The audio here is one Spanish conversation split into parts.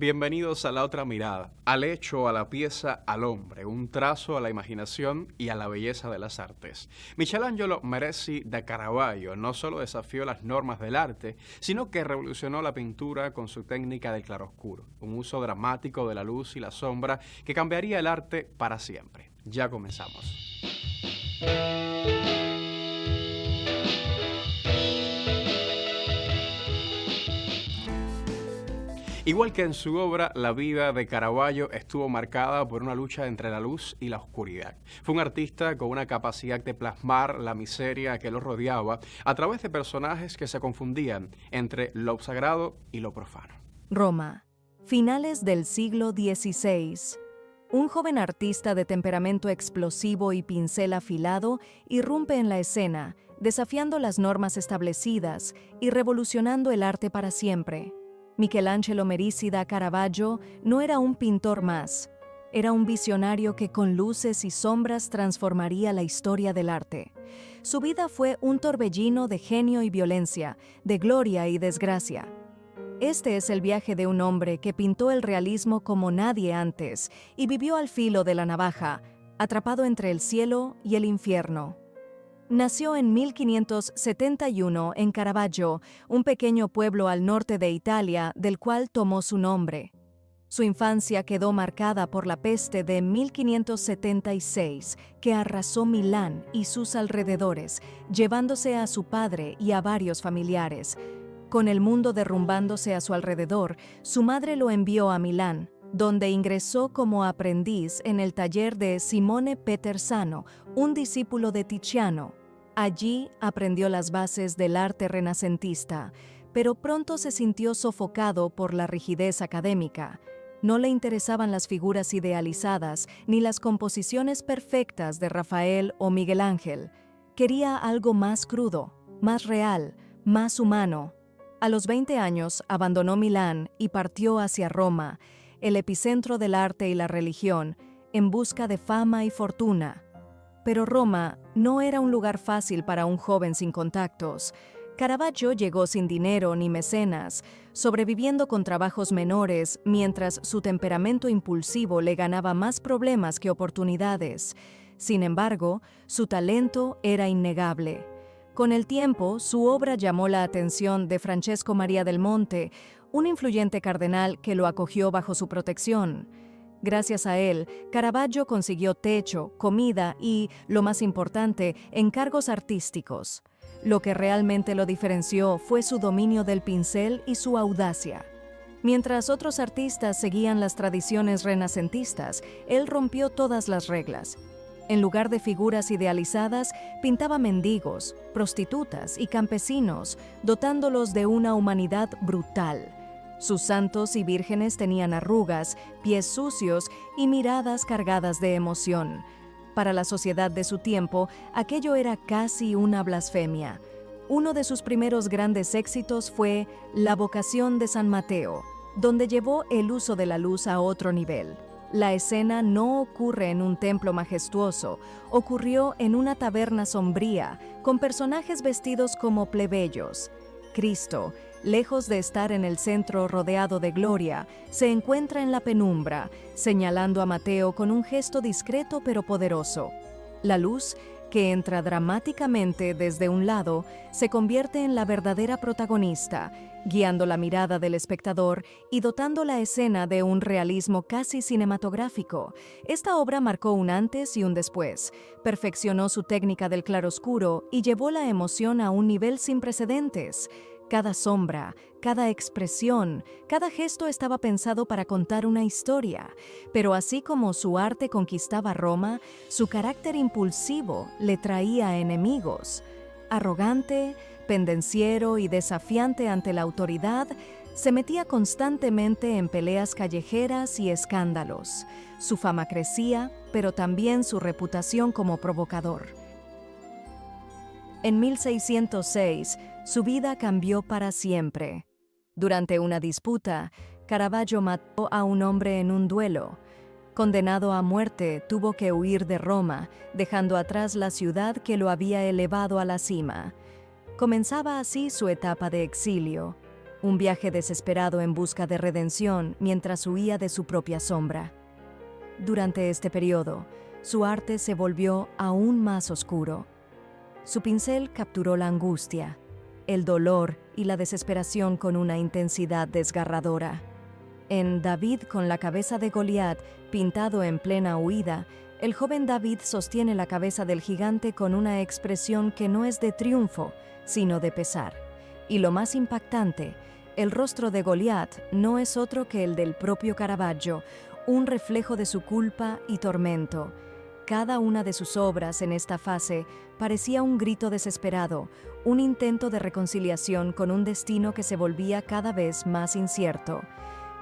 Bienvenidos a La Otra Mirada, al hecho, a la pieza, al hombre, un trazo a la imaginación y a la belleza de las artes. Michelangelo Merisi da Caravaggio no solo desafió las normas del arte, sino que revolucionó la pintura con su técnica del claroscuro, un uso dramático de la luz y la sombra que cambiaría el arte para siempre. Ya comenzamos. Igual que en su obra, la vida de Caravaggio estuvo marcada por una lucha entre la luz y la oscuridad. Fue un artista con una capacidad de plasmar la miseria que lo rodeaba a través de personajes que se confundían entre lo sagrado y lo profano. Roma, finales del siglo XVI. Un joven artista de temperamento explosivo y pincel afilado irrumpe en la escena, desafiando las normas establecidas y revolucionando el arte para siempre. Michelangelo Merisi da Caravaggio no era un pintor más, era un visionario que con luces y sombras transformaría la historia del arte. Su vida fue un torbellino de genio y violencia, de gloria y desgracia. Este es el viaje de un hombre que pintó el realismo como nadie antes y vivió al filo de la navaja, atrapado entre el cielo y el infierno. Nació en 1571 en Caravaggio, un pequeño pueblo al norte de Italia del cual tomó su nombre. Su infancia quedó marcada por la peste de 1576, que arrasó Milán y sus alrededores, llevándose a su padre y a varios familiares. Con el mundo derrumbándose a su alrededor, su madre lo envió a Milán, donde ingresó como aprendiz en el taller de Simone Petersano, un discípulo de Tiziano. Allí aprendió las bases del arte renacentista, pero pronto se sintió sofocado por la rigidez académica. No le interesaban las figuras idealizadas ni las composiciones perfectas de Rafael o Miguel Ángel. Quería algo más crudo, más real, más humano. A los 20 años abandonó Milán y partió hacia Roma, el epicentro del arte y la religión, en busca de fama y fortuna. Pero Roma no era un lugar fácil para un joven sin contactos. Caravaggio llegó sin dinero ni mecenas, sobreviviendo con trabajos menores, mientras su temperamento impulsivo le ganaba más problemas que oportunidades. Sin embargo, su talento era innegable. Con el tiempo, su obra llamó la atención de Francesco Maria del Monte, un influyente cardenal que lo acogió bajo su protección. Gracias a él, Caravaggio consiguió techo, comida y, lo más importante, encargos artísticos. Lo que realmente lo diferenció fue su dominio del pincel y su audacia. Mientras otros artistas seguían las tradiciones renacentistas, él rompió todas las reglas. En lugar de figuras idealizadas, pintaba mendigos, prostitutas y campesinos, dotándolos de una humanidad brutal. Sus santos y vírgenes tenían arrugas, pies sucios y miradas cargadas de emoción. Para la sociedad de su tiempo, aquello era casi una blasfemia. Uno de sus primeros grandes éxitos fue La Vocación de San Mateo, donde llevó el uso de la luz a otro nivel. La escena no ocurre en un templo majestuoso, ocurrió en una taberna sombría, con personajes vestidos como plebeyos. Cristo, lejos de estar en el centro rodeado de gloria, se encuentra en la penumbra, señalando a Mateo con un gesto discreto pero poderoso. La luz, que entra dramáticamente desde un lado, se convierte en la verdadera protagonista, guiando la mirada del espectador y dotando la escena de un realismo casi cinematográfico. Esta obra marcó un antes y un después, perfeccionó su técnica del claroscuro y llevó la emoción a un nivel sin precedentes. Cada sombra, cada expresión, cada gesto estaba pensado para contar una historia, pero así como su arte conquistaba Roma, su carácter impulsivo le traía enemigos. Arrogante, pendenciero y desafiante ante la autoridad, se metía constantemente en peleas callejeras y escándalos. Su fama crecía, pero también su reputación como provocador. En 1606, su vida cambió para siempre. Durante una disputa, Caravaggio mató a un hombre en un duelo. Condenado a muerte, tuvo que huir de Roma, dejando atrás la ciudad que lo había elevado a la cima. Comenzaba así su etapa de exilio. un viaje desesperado en busca de redención mientras huía de su propia sombra. Durante este periodo, su arte se volvió aún más oscuro. Su pincel capturó la angustia, el dolor y la desesperación con una intensidad desgarradora. En David con la cabeza de Goliat, pintado en plena huida, el joven David sostiene la cabeza del gigante con una expresión que no es de triunfo, sino de pesar. Y lo más impactante, el rostro de Goliat no es otro que el del propio Caravaggio, un reflejo de su culpa y tormento. Cada una de sus obras en esta fase parecía un grito desesperado, un intento de reconciliación con un destino que se volvía cada vez más incierto.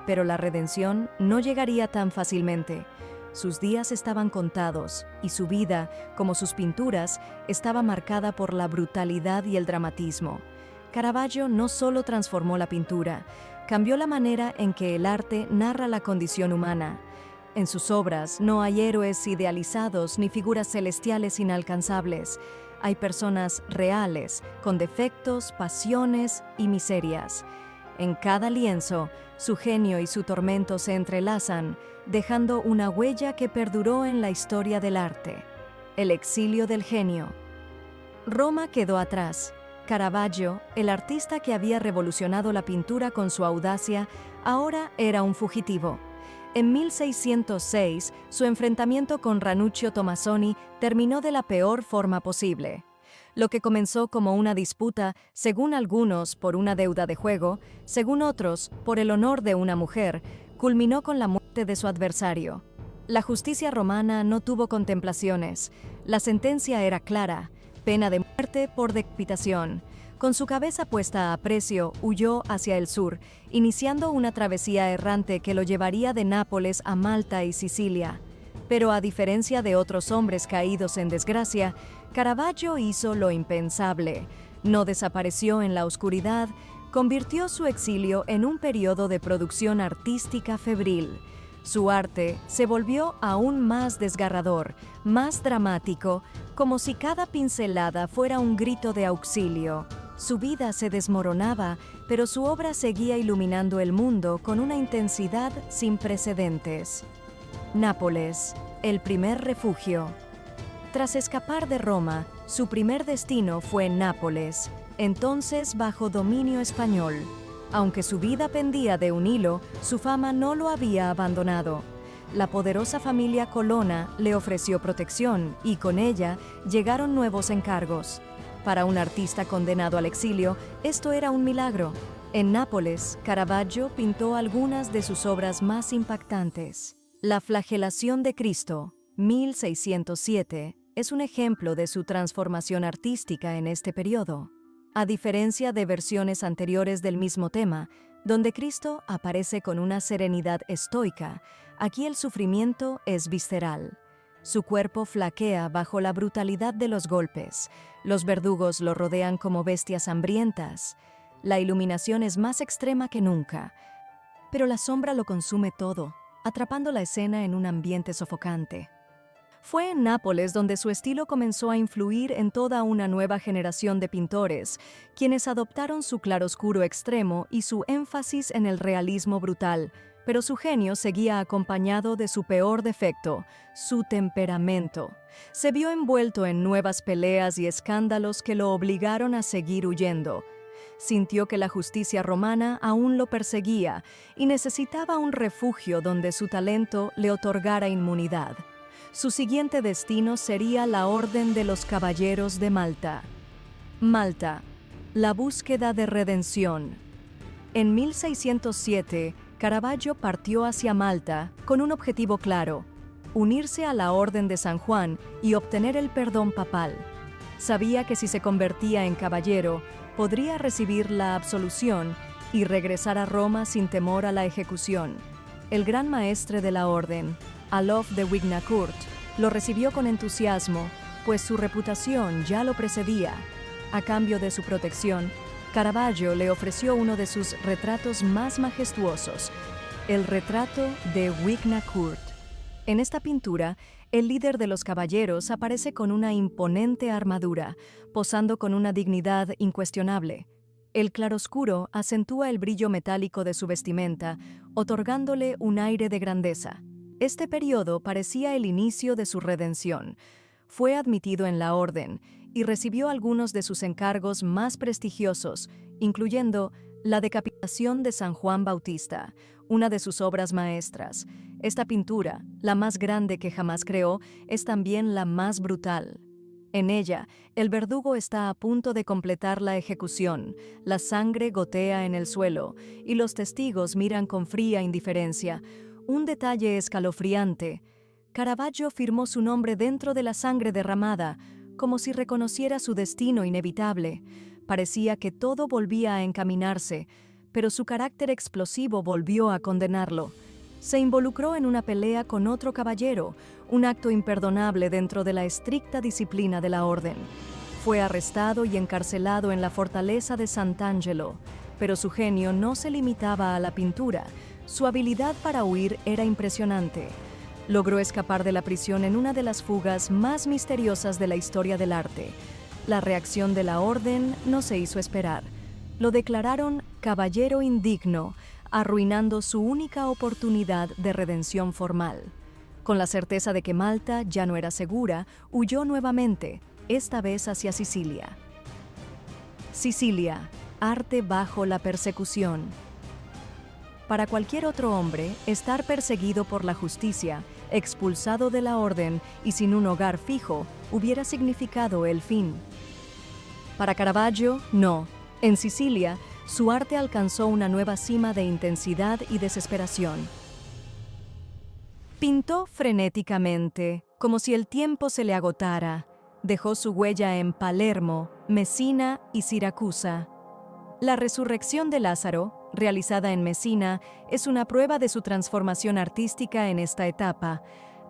Pero la redención no llegaría tan fácilmente. Sus días estaban contados y su vida, como sus pinturas, estaba marcada por la brutalidad y el dramatismo. Caravaggio no solo transformó la pintura, cambió la manera en que el arte narra la condición humana. En sus obras no hay héroes idealizados ni figuras celestiales inalcanzables. Hay personas reales, con defectos, pasiones y miserias. En cada lienzo, su genio y su tormento se entrelazan, dejando una huella que perduró en la historia del arte. El exilio del genio. Roma quedó atrás. Caravaggio, el artista que había revolucionado la pintura con su audacia, ahora era un fugitivo. En 1606, su enfrentamiento con Ranuccio Tomassoni terminó de la peor forma posible. Lo que comenzó como una disputa, según algunos, por una deuda de juego, según otros, por el honor de una mujer, culminó con la muerte de su adversario. La justicia romana no tuvo contemplaciones. La sentencia era clara: pena de muerte por decapitación. Con su cabeza puesta a precio, huyó hacia el sur, iniciando una travesía errante que lo llevaría de Nápoles a Malta y Sicilia. Pero a diferencia de otros hombres caídos en desgracia, Caravaggio hizo lo impensable. No desapareció en la oscuridad, convirtió su exilio en un periodo de producción artística febril. Su arte se volvió aún más desgarrador, más dramático, como si cada pincelada fuera un grito de auxilio. Su vida se desmoronaba, pero su obra seguía iluminando el mundo con una intensidad sin precedentes. Nápoles, el primer refugio. Tras escapar de Roma, su primer destino fue Nápoles, entonces bajo dominio español. Aunque su vida pendía de un hilo, su fama no lo había abandonado. La poderosa familia Colonna le ofreció protección y con ella llegaron nuevos encargos. Para un artista condenado al exilio, esto era un milagro. En Nápoles, Caravaggio pintó algunas de sus obras más impactantes. La flagelación de Cristo, 1607, es un ejemplo de su transformación artística en este periodo. A diferencia de versiones anteriores del mismo tema, donde Cristo aparece con una serenidad estoica, aquí el sufrimiento es visceral. Su cuerpo flaquea bajo la brutalidad de los golpes. Los verdugos lo rodean como bestias hambrientas. La iluminación es más extrema que nunca, pero la sombra lo consume todo, atrapando la escena en un ambiente sofocante. Fue en Nápoles donde su estilo comenzó a influir en toda una nueva generación de pintores, quienes adoptaron su claroscuro extremo y su énfasis en el realismo brutal, pero su genio seguía acompañado de su peor defecto, su temperamento. Se vio envuelto en nuevas peleas y escándalos que lo obligaron a seguir huyendo. Sintió que la justicia romana aún lo perseguía y necesitaba un refugio donde su talento le otorgara inmunidad. Su siguiente destino sería la Orden de los Caballeros de Malta. Malta, la búsqueda de redención. En 1607, Caravaggio partió hacia Malta con un objetivo claro: unirse a la Orden de San Juan y obtener el perdón papal. Sabía que si se convertía en caballero, podría recibir la absolución y regresar a Roma sin temor a la ejecución. El gran maestre de la orden, Alof de Wignacourt, lo recibió con entusiasmo, pues su reputación ya lo precedía. A cambio de su protección, Caravaggio le ofreció uno de sus retratos más majestuosos, el retrato de Wignacourt. En esta pintura, el líder de los caballeros aparece con una imponente armadura, posando con una dignidad incuestionable. El claroscuro acentúa el brillo metálico de su vestimenta, otorgándole un aire de grandeza. Este periodo parecía el inicio de su redención. Fue admitido en la orden y recibió algunos de sus encargos más prestigiosos, incluyendo la decapitación de San Juan Bautista, una de sus obras maestras. Esta pintura, la más grande que jamás creó, es también la más brutal. En ella, el verdugo está a punto de completar la ejecución, la sangre gotea en el suelo y los testigos miran con fría indiferencia. Un detalle escalofriante. Caravaggio firmó su nombre dentro de la sangre derramada, como si reconociera su destino inevitable. Parecía que todo volvía a encaminarse, pero su carácter explosivo volvió a condenarlo. Se involucró en una pelea con otro caballero, un acto imperdonable dentro de la estricta disciplina de la orden. Fue arrestado y encarcelado en la fortaleza de Sant'Angelo, pero su genio no se limitaba a la pintura. Su habilidad para huir era impresionante. Logró escapar de la prisión en una de las fugas más misteriosas de la historia del arte. La reacción de la orden no se hizo esperar. Lo declararon caballero indigno, arruinando su única oportunidad de redención formal. Con la certeza de que Malta ya no era segura, huyó nuevamente, esta vez hacia Sicilia. Sicilia, arte bajo la persecución. Para cualquier otro hombre, estar perseguido por la justicia, expulsado de la orden y sin un hogar fijo, hubiera significado el fin. Para Caravaggio, no. En Sicilia, su arte alcanzó una nueva cima de intensidad y desesperación. Pintó frenéticamente, como si el tiempo se le agotara. Dejó su huella en Palermo, Messina y Siracusa. La resurrección de Lázaro, realizada en Messina, es una prueba de su transformación artística en esta etapa.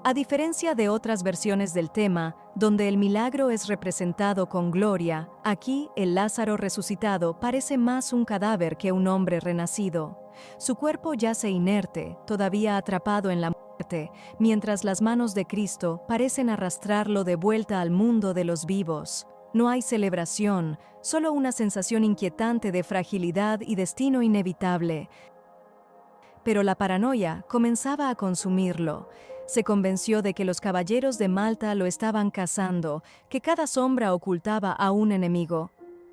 A diferencia de otras versiones del tema, donde el milagro es representado con gloria, aquí el Lázaro resucitado parece más un cadáver que un hombre renacido. Su cuerpo yace inerte, todavía atrapado en la muerte, mientras las manos de Cristo parecen arrastrarlo de vuelta al mundo de los vivos. No hay celebración, solo una sensación inquietante de fragilidad y destino inevitable. Pero la paranoia comenzaba a consumirlo. Se convenció de que los caballeros de Malta lo estaban cazando, que cada sombra ocultaba a un enemigo.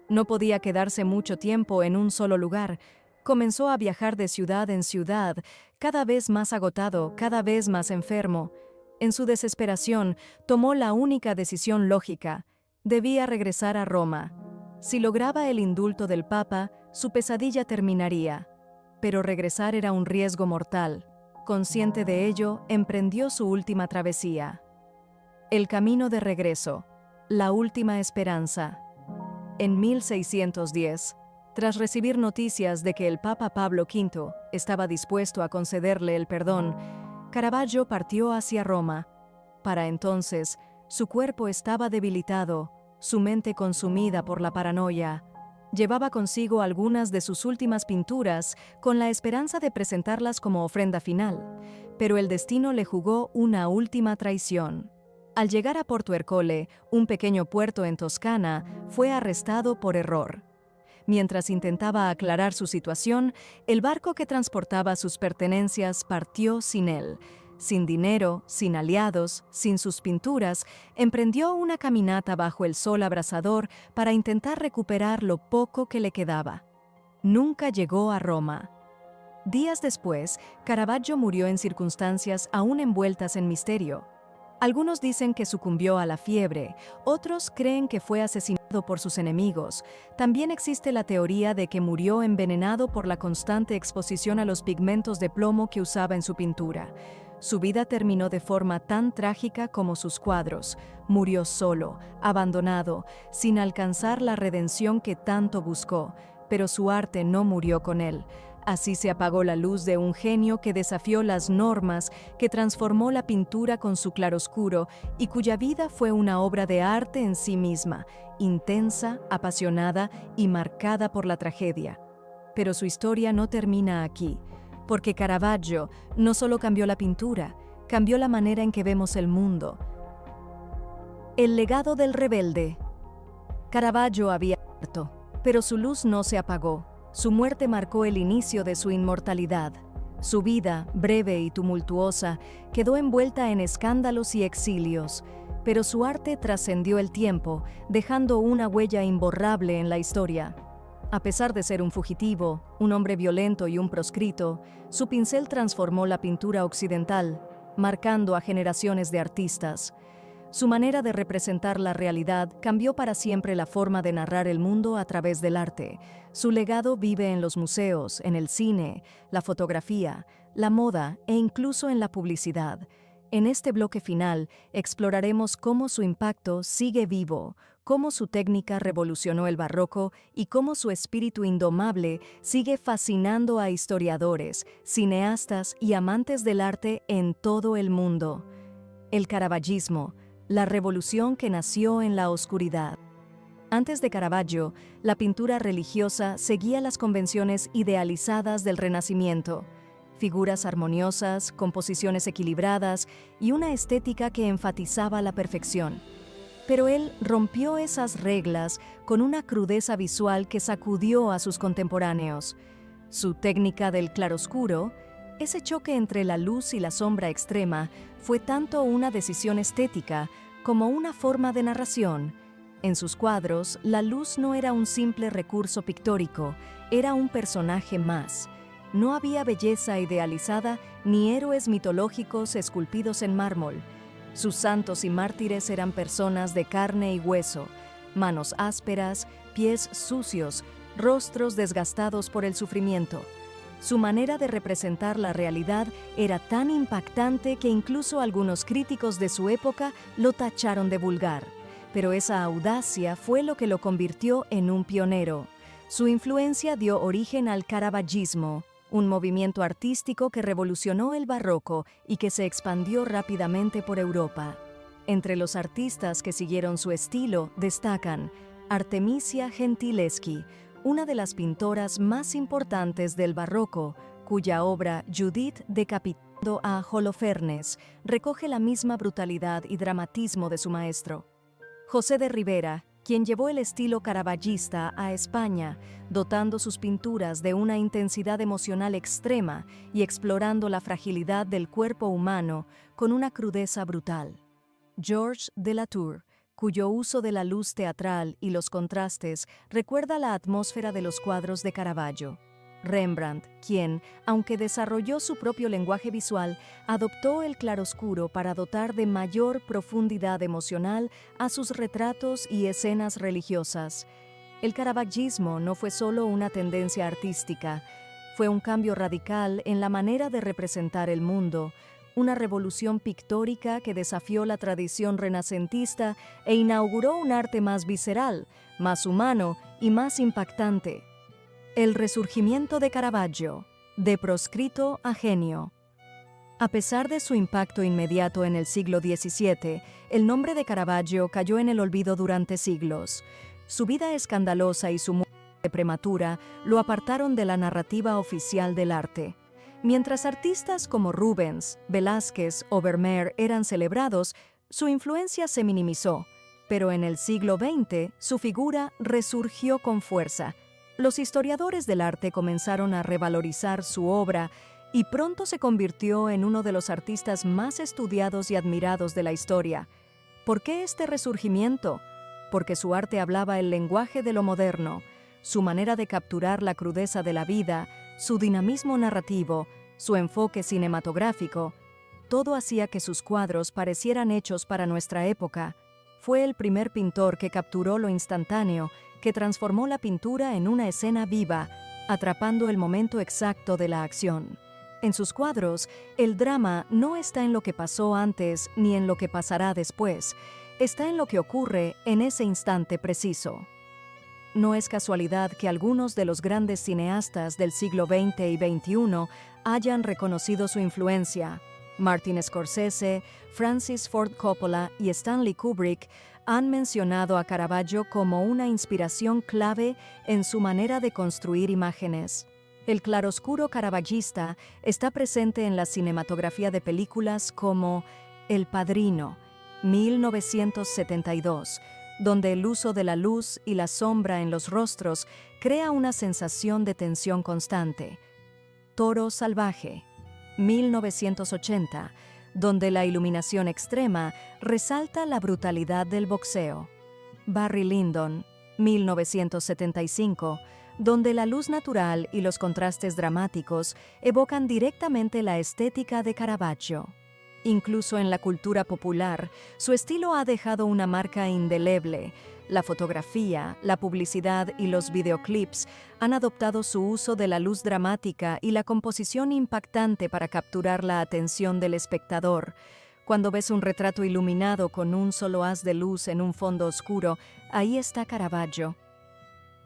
No podía quedarse mucho tiempo en un solo lugar. Comenzó a viajar de ciudad en ciudad, cada vez más agotado, cada vez más enfermo. En su desesperación, tomó la única decisión lógica. Debía regresar a Roma. Si lograba el indulto del Papa, su pesadilla terminaría. Pero regresar era un riesgo mortal. Consciente de ello, emprendió su última travesía. El camino de regreso, la última esperanza. En 1610, tras recibir noticias de que el Papa Pablo V estaba dispuesto a concederle el perdón, Caravaggio partió hacia Roma. Para entonces, su cuerpo estaba debilitado, su mente consumida por la paranoia. Llevaba consigo algunas de sus últimas pinturas con la esperanza de presentarlas como ofrenda final, pero el destino le jugó una última traición. Al llegar a Porto Ercole, un pequeño puerto en Toscana, fue arrestado por error. Mientras intentaba aclarar su situación, el barco que transportaba sus pertenencias partió sin él. Sin dinero, sin aliados, sin sus pinturas, emprendió una caminata bajo el sol abrasador para intentar recuperar lo poco que le quedaba. Nunca llegó a Roma. Días después, Caravaggio murió en circunstancias aún envueltas en misterio. Algunos dicen que sucumbió a la fiebre, otros creen que fue asesinado por sus enemigos. También existe la teoría de que murió envenenado por la constante exposición a los pigmentos de plomo que usaba en su pintura. Su vida terminó de forma tan trágica como sus cuadros. Murió solo, abandonado, sin alcanzar la redención que tanto buscó, pero su arte no murió con él. Así se apagó la luz de un genio que desafió las normas, que transformó la pintura con su claroscuro y cuya vida fue una obra de arte en sí misma, intensa, apasionada y marcada por la tragedia. Pero su historia no termina aquí. Porque Caravaggio no solo cambió la pintura, cambió la manera en que vemos el mundo. El legado del rebelde. Caravaggio había muerto, Pero su luz no se apagó. Su muerte marcó el inicio de su inmortalidad. Su vida, breve y tumultuosa, quedó envuelta en escándalos y exilios, pero su arte trascendió el tiempo, dejando una huella imborrable en la historia. A pesar de ser un fugitivo, un hombre violento y un proscrito, su pincel transformó la pintura occidental, marcando a generaciones de artistas. Su manera de representar la realidad cambió para siempre la forma de narrar el mundo a través del arte. Su legado vive en los museos, en el cine, la fotografía, la moda e incluso en la publicidad. En este bloque final exploraremos cómo su impacto sigue vivo, cómo su técnica revolucionó el barroco y cómo su espíritu indomable sigue fascinando a historiadores, cineastas y amantes del arte en todo el mundo. El Caravaggismo, la revolución que nació en la oscuridad. Antes de Caravaggio, la pintura religiosa seguía las convenciones idealizadas del Renacimiento. Figuras armoniosas, composiciones equilibradas y una estética que enfatizaba la perfección. Pero él rompió esas reglas con una crudeza visual que sacudió a sus contemporáneos. Su técnica del claroscuro, ese choque entre la luz y la sombra extrema, fue tanto una decisión estética como una forma de narración. En sus cuadros, la luz no era un simple recurso pictórico, era un personaje más. No había belleza idealizada ni héroes mitológicos esculpidos en mármol. Sus santos y mártires eran personas de carne y hueso, manos ásperas, pies sucios, rostros desgastados por el sufrimiento. Su manera de representar la realidad era tan impactante que incluso algunos críticos de su época lo tacharon de vulgar. Pero esa audacia fue lo que lo convirtió en un pionero. Su influencia dio origen al Caravaggismo, un movimiento artístico que revolucionó el barroco y que se expandió rápidamente por Europa. Entre los artistas que siguieron su estilo destacan Artemisia Gentileschi, una de las pintoras más importantes del barroco, cuya obra Judith decapitando a Holofernes recoge la misma brutalidad y dramatismo de su maestro. José de Rivera, quien llevó el estilo caravagista a España, dotando sus pinturas de una intensidad emocional extrema y explorando la fragilidad del cuerpo humano con una crudeza brutal. Georges de Latour, cuyo uso de la luz teatral y los contrastes recuerda la atmósfera de los cuadros de Caravaggio. Rembrandt, quien, aunque desarrolló su propio lenguaje visual, adoptó el claroscuro para dotar de mayor profundidad emocional a sus retratos y escenas religiosas. El caravaggismo no fue solo una tendencia artística, fue un cambio radical en la manera de representar el mundo, una revolución pictórica que desafió la tradición renacentista e inauguró un arte más visceral, más humano y más impactante. El resurgimiento de Caravaggio, de proscrito a genio. A pesar de su impacto inmediato en el siglo XVII, el nombre de Caravaggio cayó en el olvido durante siglos. Su vida escandalosa y su muerte prematura lo apartaron de la narrativa oficial del arte. Mientras artistas como Rubens, Velázquez o Vermeer eran celebrados, su influencia se minimizó, pero en el siglo XX su figura resurgió con fuerza. Los historiadores del arte comenzaron a revalorizar su obra y pronto se convirtió en uno de los artistas más estudiados y admirados de la historia. ¿Por qué este resurgimiento? Porque su arte hablaba el lenguaje de lo moderno, su manera de capturar la crudeza de la vida, su dinamismo narrativo, su enfoque cinematográfico, todo hacía que sus cuadros parecieran hechos para nuestra época. Fue el primer pintor que capturó lo instantáneo, que transformó la pintura en una escena viva, atrapando el momento exacto de la acción. En sus cuadros, el drama no está en lo que pasó antes ni en lo que pasará después, está en lo que ocurre en ese instante preciso. No es casualidad que algunos de los grandes cineastas del siglo XX y XXI hayan reconocido su influencia. Martin Scorsese, Francis Ford Coppola y Stanley Kubrick han mencionado a Caravaggio como una inspiración clave en su manera de construir imágenes. El claroscuro caravagista está presente en la cinematografía de películas como El Padrino, 1972, donde el uso de la luz y la sombra en los rostros crea una sensación de tensión constante. Toro Salvaje, 1980, donde la iluminación extrema resalta la brutalidad del boxeo. Barry Lyndon, 1975, donde la luz natural y los contrastes dramáticos evocan directamente la estética de Caravaggio. Incluso en la cultura popular, su estilo ha dejado una marca indeleble. La fotografía, la publicidad y los videoclips han adoptado su uso de la luz dramática y la composición impactante para capturar la atención del espectador. Cuando ves un retrato iluminado con un solo haz de luz en un fondo oscuro, ahí está Caravaggio.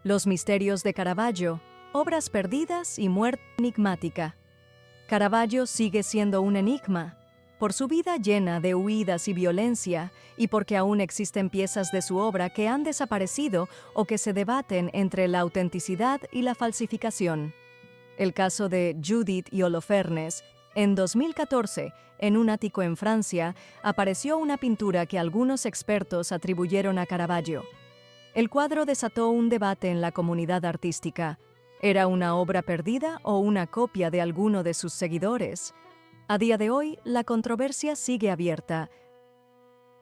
Los misterios de Caravaggio, obras perdidas y muerte enigmática. Caravaggio sigue siendo un enigma. Por su vida llena de huidas y violencia, y porque aún existen piezas de su obra que han desaparecido o que se debaten entre la autenticidad y la falsificación. El caso de Judith y Holofernes. En 2014, en un ático en Francia, apareció una pintura que algunos expertos atribuyeron a Caravaggio. El cuadro desató un debate en la comunidad artística. ¿Era una obra perdida o una copia de alguno de sus seguidores? A día de hoy, la controversia sigue abierta.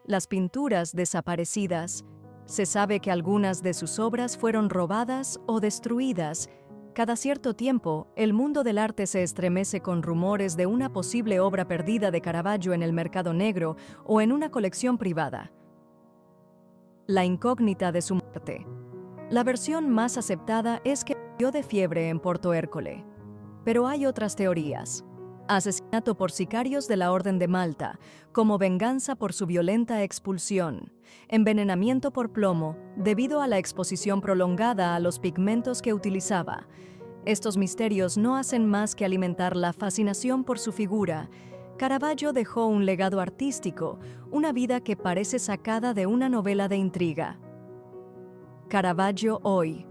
Las pinturas desaparecidas. Se sabe que algunas de sus obras fueron robadas o destruidas. Cada cierto tiempo, el mundo del arte se estremece con rumores de una posible obra perdida de Caravaggio en el mercado negro o en una colección privada. La incógnita de su muerte. La versión más aceptada es que murió de fiebre en Porto Ercole. Pero hay otras teorías. Asesinato por sicarios de la Orden de Malta, como venganza por su violenta expulsión. Envenenamiento por plomo, debido a la exposición prolongada a los pigmentos que utilizaba. Estos misterios no hacen más que alimentar la fascinación por su figura. Caravaggio dejó un legado artístico, una vida que parece sacada de una novela de intriga. Caravaggio hoy,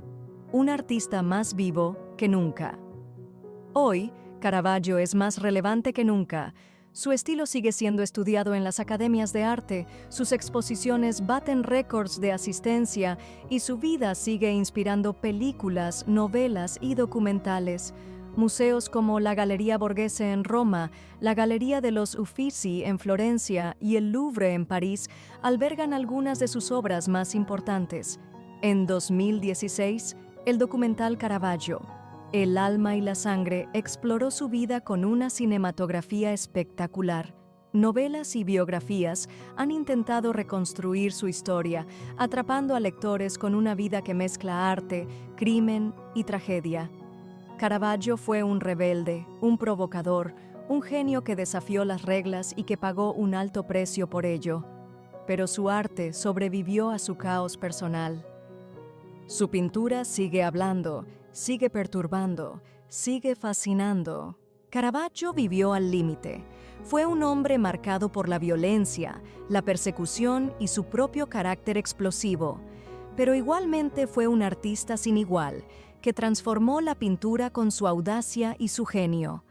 un artista más vivo que nunca. Hoy, Caravaggio es más relevante que nunca. Su estilo sigue siendo estudiado en las academias de arte, sus exposiciones baten récords de asistencia y su vida sigue inspirando películas, novelas y documentales. Museos como la Galleria Borghese en Roma, la Galería de los Uffizi en Florencia y el Louvre en París albergan algunas de sus obras más importantes. En 2016, el documental Caravaggio, El alma y la sangre, exploró su vida con una cinematografía espectacular. Novelas y biografías han intentado reconstruir su historia, atrapando a lectores con una vida que mezcla arte, crimen y tragedia. Caravaggio fue un rebelde, un provocador, un genio que desafió las reglas y que pagó un alto precio por ello. Pero su arte sobrevivió a su caos personal. Su pintura sigue hablando, sigue perturbando, sigue fascinando. Caravaggio vivió al límite. Fue un hombre marcado por la violencia, la persecución y su propio carácter explosivo. Pero igualmente fue un artista sin igual, que transformó la pintura con su audacia y su genio.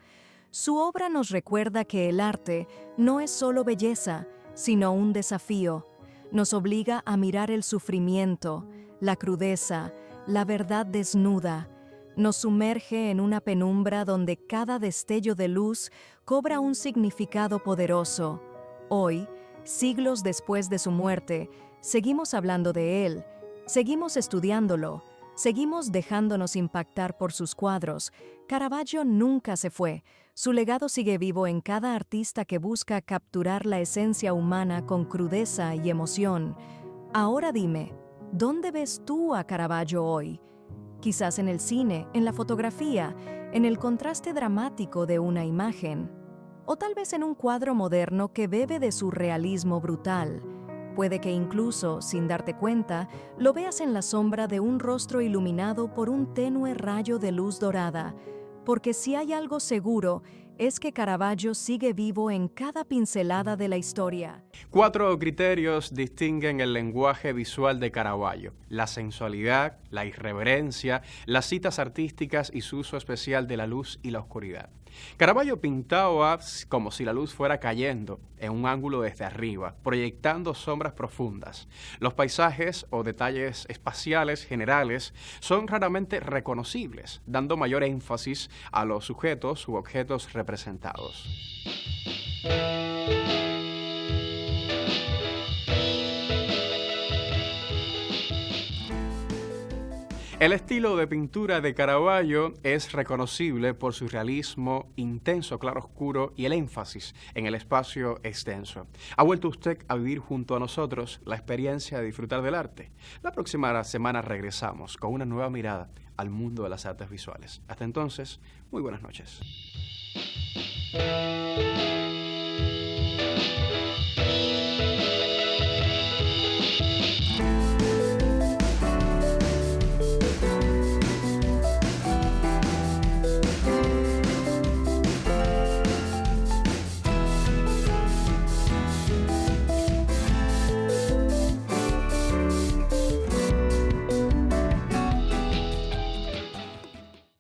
Su obra nos recuerda que el arte no es solo belleza, sino un desafío. Nos obliga a mirar el sufrimiento, la crudeza, la verdad desnuda. Nos sumerge en una penumbra donde cada destello de luz cobra un significado poderoso. Hoy, siglos después de su muerte, seguimos hablando de él, seguimos estudiándolo, seguimos dejándonos impactar por sus cuadros. Caravaggio nunca se fue. Su legado sigue vivo en cada artista que busca capturar la esencia humana con crudeza y emoción. Ahora dime, ¿dónde ves tú a Caravaggio hoy? Quizás en el cine, en la fotografía, en el contraste dramático de una imagen. O tal vez en un cuadro moderno que bebe de su realismo brutal. Puede que incluso, sin darte cuenta, lo veas en la sombra de un rostro iluminado por un tenue rayo de luz dorada. Porque si hay algo seguro, es que Caravaggio sigue vivo en cada pincelada de la historia. 4 criterios distinguen el lenguaje visual de Caravaggio: la sensualidad, la irreverencia, las citas artísticas y su uso especial de la luz y la oscuridad. Caravaggio pintaba como si la luz fuera cayendo en un ángulo desde arriba, proyectando sombras profundas. Los paisajes o detalles espaciales generales son raramente reconocibles, dando mayor énfasis a los sujetos u objetos representados. El estilo de pintura de Caravaggio es reconocible por su realismo intenso, claroscuro y el énfasis en el espacio extenso. ¿Ha vuelto usted a vivir junto a nosotros la experiencia de disfrutar del arte? La próxima semana regresamos con una nueva mirada al mundo de las artes visuales. Hasta entonces, muy buenas noches.